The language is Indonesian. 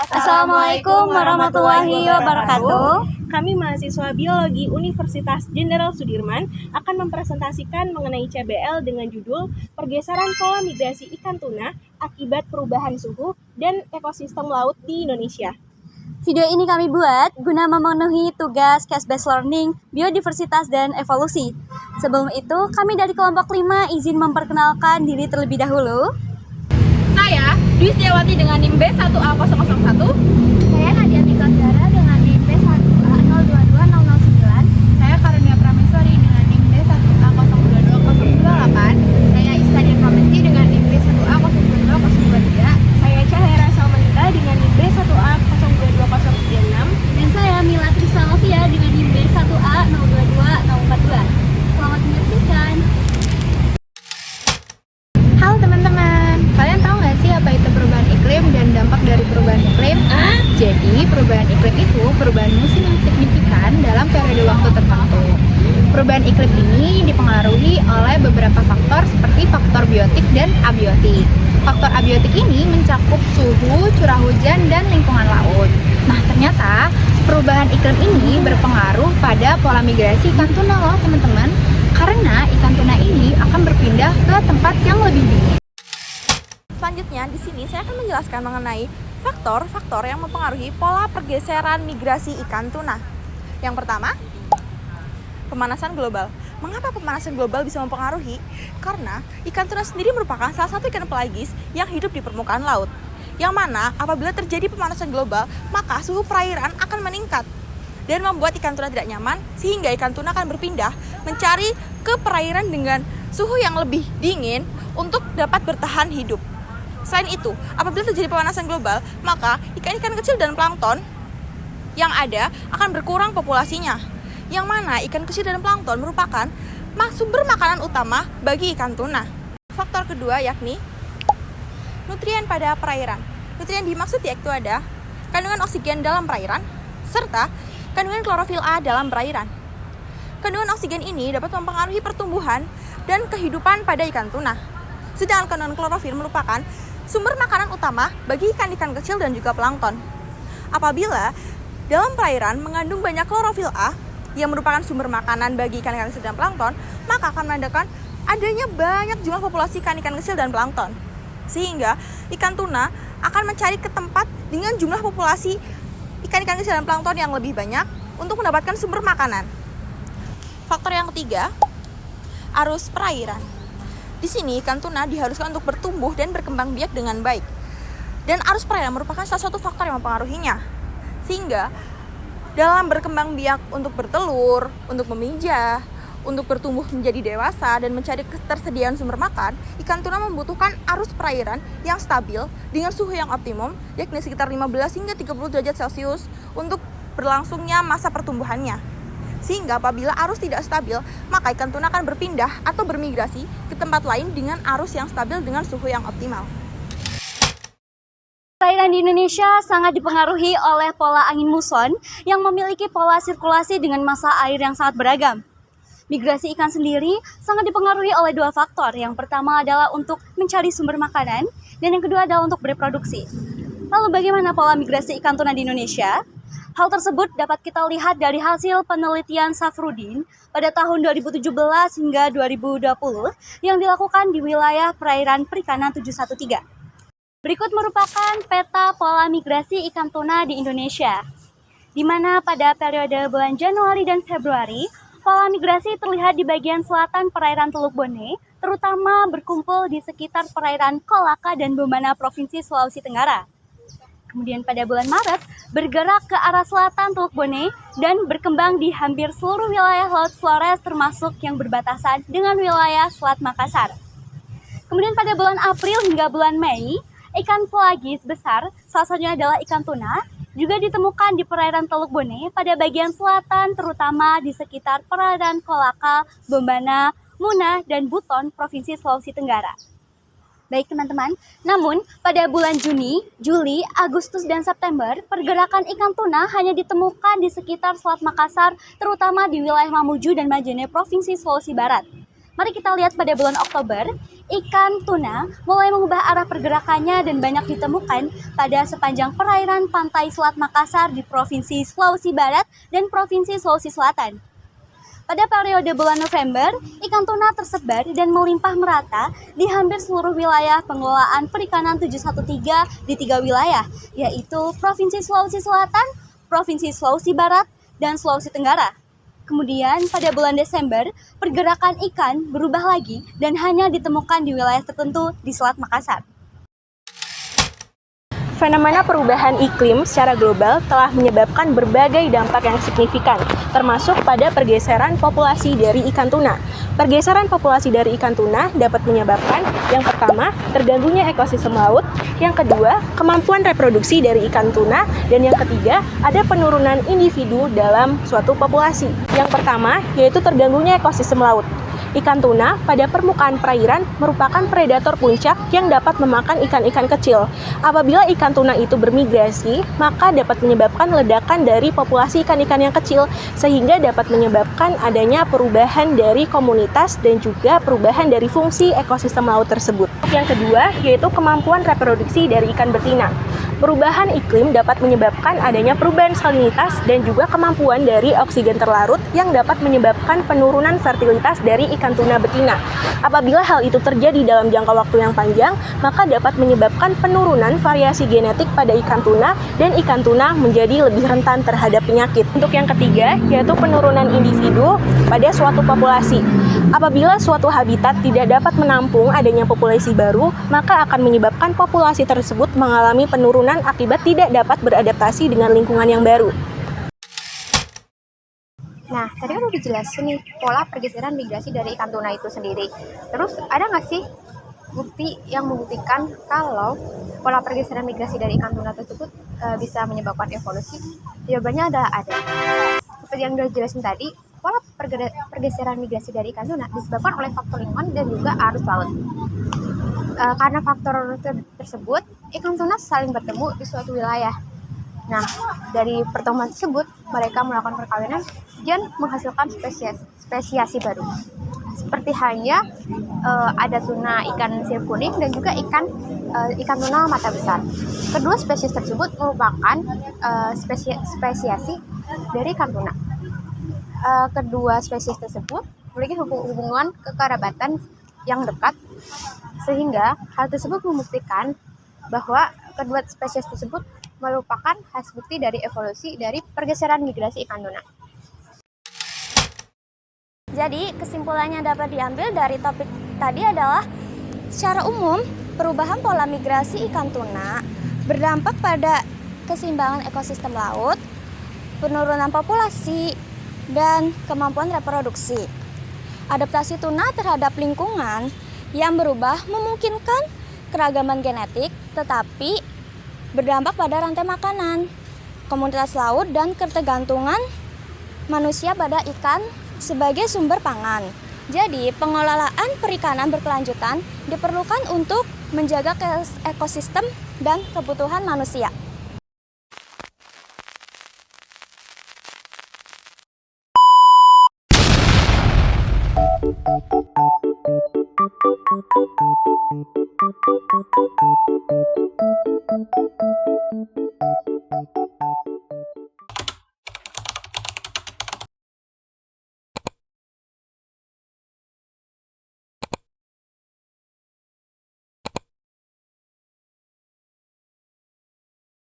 Assalamualaikum warahmatullahi wabarakatuh. Kami mahasiswa Biologi Universitas Jenderal Sudirman akan mempresentasikan mengenai CBL dengan judul Pergeseran Pola Migrasi Ikan Tuna Akibat Perubahan Suhu dan Ekosistem Laut di Indonesia. Video ini kami buat guna memenuhi tugas case-based learning, biodiversitas, dan evolusi. Sebelum itu, kami dari kelompok 5 izin memperkenalkan diri terlebih dahulu. Saya Dwi Setiawati dengan NIM B1A001. Saya Nadia Tikandara dengan NIM B1A022009. Saya Karunia Prameswari dengan NIM B1A022028. Saya Istadir Pramesti dengan NIM B1A022023. Saya Cahaya Salmanita dengan NIM B1A022036. Dan saya Mila Trisalvia dengan NIM B1A022042. Selamat menyaksikan. Halo teman-teman, kalian tahu nggak sih apa itu perubahan iklim dan dampak dari perubahan iklim? Jadi, perubahan iklim itu perubahan musim yang signifikan dalam periode waktu tertentu. Perubahan iklim ini dipengaruhi oleh beberapa faktor seperti faktor biotik dan abiotik. Faktor abiotik ini mencakup suhu, curah hujan, dan lingkungan laut. Nah, ternyata perubahan iklim ini berpengaruh pada pola migrasi ikan tuna loh teman-teman. Karena ikan tuna ini akan berpindah ke tempat yang lebih dingin. Selanjutnya, di sini saya akan menjelaskan mengenai faktor-faktor yang mempengaruhi pola pergeseran migrasi ikan tuna. Yang pertama, pemanasan global. Mengapa pemanasan global bisa mempengaruhi? Karena ikan tuna sendiri merupakan salah satu ikan pelagis yang hidup di permukaan laut. Yang mana apabila terjadi pemanasan global, maka suhu perairan akan meningkat dan membuat ikan tuna tidak nyaman, sehingga ikan tuna akan berpindah mencari ke perairan dengan suhu yang lebih dingin untuk dapat bertahan hidup. Selain itu, apabila terjadi pemanasan global, maka ikan-ikan kecil dan plankton yang ada akan berkurang populasinya. Yang mana ikan kecil dan plankton merupakan sumber makanan utama bagi ikan tuna. Faktor kedua yakni nutrien pada perairan. Nutrien dimaksud yaitu ada kandungan oksigen dalam perairan, serta kandungan klorofil A dalam perairan. Kandungan oksigen ini dapat mempengaruhi pertumbuhan dan kehidupan pada ikan tuna. Sedangkan kandungan klorofil merupakan sumber makanan utama bagi ikan-ikan kecil dan juga plankton. Apabila dalam perairan mengandung banyak klorofil A yang merupakan sumber makanan bagi ikan-ikan kecil dan plankton, maka akan menandakan adanya banyak jumlah populasi ikan-ikan kecil dan plankton. Sehingga ikan tuna akan mencari ke tempat dengan jumlah populasi ikan-ikan kecil dan plankton yang lebih banyak untuk mendapatkan sumber makanan. Faktor yang ketiga, arus perairan. Di sini ikan tuna diharuskan untuk bertumbuh dan berkembang biak dengan baik. Dan arus perairan merupakan salah satu faktor yang mempengaruhinya. Sehingga dalam berkembang biak untuk bertelur, untuk memijah, untuk bertumbuh menjadi dewasa dan mencari ketersediaan sumber makan, ikan tuna membutuhkan arus perairan yang stabil dengan suhu yang optimum, yakni sekitar 15 hingga 30 derajat Celcius untuk berlangsungnya masa pertumbuhannya. Sehingga apabila arus tidak stabil, maka ikan tuna akan berpindah atau bermigrasi ke tempat lain dengan arus yang stabil dengan suhu yang optimal. Perairan di Indonesia sangat dipengaruhi oleh pola angin muson yang memiliki pola sirkulasi dengan massa air yang sangat beragam. Migrasi ikan sendiri sangat dipengaruhi oleh dua faktor. Yang pertama adalah untuk mencari sumber makanan, dan yang kedua adalah untuk bereproduksi. Lalu bagaimana pola migrasi ikan tuna di Indonesia? Hal tersebut dapat kita lihat dari hasil penelitian Safrudin pada tahun 2017 hingga 2020 yang dilakukan di wilayah perairan perikanan 713. Berikut merupakan peta pola migrasi ikan tuna di Indonesia, di mana pada periode bulan Januari dan Februari, pola migrasi terlihat di bagian selatan perairan Teluk Bone, terutama berkumpul di sekitar perairan Kolaka dan Bombana, Provinsi Sulawesi Tenggara. Kemudian pada bulan Maret, bergerak ke arah selatan Teluk Bone dan berkembang di hampir seluruh wilayah Laut Flores termasuk yang berbatasan dengan wilayah Selat Makassar. Kemudian pada bulan April hingga bulan Mei, ikan pelagis besar, salah satunya adalah ikan tuna, juga ditemukan di perairan Teluk Bone pada bagian selatan, terutama di sekitar perairan Kolaka, Bombana, Muna, dan Buton, Provinsi Sulawesi Tenggara. Baik teman-teman, namun pada bulan Juni, Juli, Agustus, dan September, pergerakan ikan tuna hanya ditemukan di sekitar Selat Makassar, terutama di wilayah Mamuju dan Majene, Provinsi Sulawesi Barat. Mari kita lihat pada bulan Oktober, ikan tuna mulai mengubah arah pergerakannya dan banyak ditemukan pada sepanjang perairan pantai Selat Makassar di Provinsi Sulawesi Barat dan Provinsi Sulawesi Selatan. Pada periode bulan November, ikan tuna tersebar dan melimpah merata di hampir seluruh wilayah pengelolaan perikanan 713 di 3 wilayah, yaitu Provinsi Sulawesi Selatan, Provinsi Sulawesi Barat, dan Sulawesi Tenggara. Kemudian pada bulan Desember, pergerakan ikan berubah lagi dan hanya ditemukan di wilayah tertentu di Selat Makassar. Fenomena perubahan iklim secara global telah menyebabkan berbagai dampak yang signifikan, termasuk pada pergeseran populasi dari ikan tuna. Pergeseran populasi dari ikan tuna dapat menyebabkan, yang pertama, terganggunya ekosistem laut, yang kedua, kemampuan reproduksi dari ikan tuna, dan yang ketiga, ada penurunan individu dalam suatu populasi. Yang pertama, yaitu terganggunya ekosistem laut. Ikan tuna pada permukaan perairan merupakan predator puncak yang dapat memakan ikan-ikan kecil. Apabila ikan tuna itu bermigrasi, maka dapat menyebabkan ledakan dari populasi ikan-ikan yang kecil, sehingga dapat menyebabkan adanya perubahan dari komunitas dan juga perubahan dari fungsi ekosistem laut tersebut. Yang kedua, yaitu kemampuan reproduksi dari ikan betina. Perubahan iklim dapat menyebabkan adanya perubahan salinitas dan juga kemampuan dari oksigen terlarut yang dapat menyebabkan penurunan fertilitas dari ikan tuna betina. Apabila hal itu terjadi dalam jangka waktu yang panjang, maka dapat menyebabkan penurunan variasi genetik pada ikan tuna dan ikan tuna menjadi lebih rentan terhadap penyakit. Untuk yang ketiga, yaitu penurunan individu pada suatu populasi. Apabila suatu habitat tidak dapat menampung adanya populasi baru, maka akan menyebabkan populasi tersebut mengalami penurunan akibat tidak dapat beradaptasi dengan lingkungan yang baru. Nah, tadi kan udah jelasin nih pola pergeseran migrasi dari ikan tuna itu sendiri. Terus ada nggak sih bukti yang membuktikan kalau pola pergeseran migrasi dari ikan tuna tersebut bisa menyebabkan evolusi? Jawabannya ada. Seperti yang udah jelasin tadi, pola pergeseran migrasi dari ikan tuna disebabkan oleh faktor lingkungan dan juga arus laut. Karena faktor tersebut, ikan tuna saling bertemu di suatu wilayah. Nah, dari pertemuan tersebut, mereka melakukan perkawinan dan menghasilkan spesiasi baru. Seperti halnya ada tuna ikan sirip kuning dan juga ikan tuna mata besar. Kedua spesies tersebut merupakan spesiasi dari ikan tuna. Kedua spesies tersebut memiliki hubungan kekerabatan yang dekat, sehingga hal tersebut membuktikan bahwa kedua spesies tersebut merupakan hasil bukti dari evolusi dari pergeseran migrasi ikan tuna. Jadi, kesimpulannya dapat diambil dari topik tadi adalah secara umum, perubahan pola migrasi ikan tuna berdampak pada keseimbangan ekosistem laut, penurunan populasi, dan kemampuan reproduksi. Adaptasi tuna terhadap lingkungan yang berubah memungkinkan keragaman genetik, tetapi berdampak pada rantai makanan, komunitas laut, dan ketergantungan manusia pada ikan sebagai sumber pangan. Jadi, pengelolaan perikanan berkelanjutan diperlukan untuk menjaga ekosistem dan kebutuhan manusia.